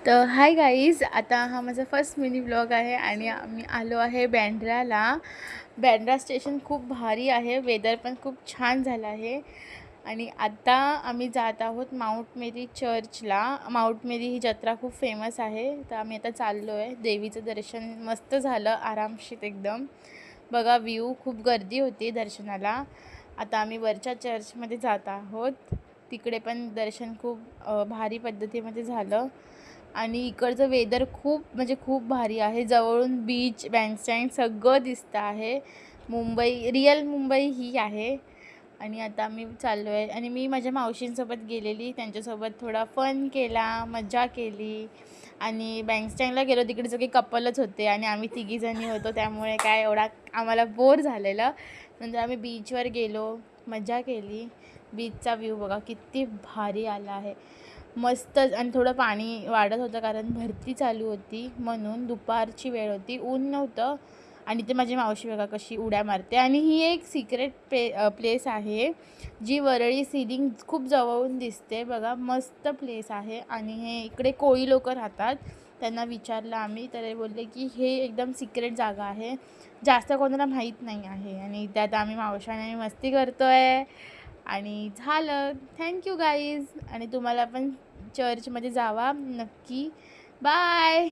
तर hi guys, आता हा माझा फर्स्ट मिनी ब्लॉग आहे आणि आम्ही आलो आहे बँड्राला. बँड्रा स्टेशन खूप भारी आहे, वेदर पण खूप छान झालं आहे. आणि आता आम्ही जात आहोत माऊंट मेरी चर्चला. माऊंट मेरी ही जत्रा खूप फेमस आहे, तर आम्ही आता चाललो आहे. देवीचं दर्शन मस्त झालं, आरामशीर एकदम. बघा व्ह्यू, खूप गर्दी होती दर्शनाला. आता आम्ही वरच्या चर्चमध्ये जात आहोत. तिकडे पण दर्शन खूप भारी पद्धतीमध्ये झालं. आणि इकडचं वेदर खूप म्हणजे खूप भारी आहे. जवळून बीच, बँडस्टँड सगळं दिसतं आहे. मुंबई, रिअल मुंबई ही आहे. आणि आता आम्ही चाललो आहे आणि मी माझ्या मावशींसोबत गेलेली, त्यांच्यासोबत थोडा फन केला, मजा केली. आणि बँडस्टँडला गेलो, तिकडे सगळे कपलच होते आणि आम्ही तिघीजणी होतो, त्यामुळे काय एवढा आम्हाला बोर झालेलं. नंतर आम्ही बीचवर गेलो, मजा केली. बीचचा व्ह्यू बघा किती भारी आला आहे, मस्त. आणि थोडं पाणी वाढत होतं कारण भरती चालू होती, म्हणून दुपारची वेळ होती, ऊन नव्हतं. आणि ते माझी मावशी बघा कशी उड्या मारते. आणि ही एक सिक्रेट प्लेस आहे, जी वरळी सीलिंग खूप जवळून दिसते बघा, मस्त प्लेस आहे. आणि हे इकडे कोळी लोक राहतात, त्यांना विचारलं आम्ही, तर ते बोलले की हे एकदम सिक्रेट जागा आहे, जास्त कोणाला माहीत नाही आहे. आणि त्यात आम्ही मावशाने मस्ती करतो आहे. आणि झालं. Thank you guys. आणि तुम्हाला पण चर्चमध्ये जावा नक्की. बाय.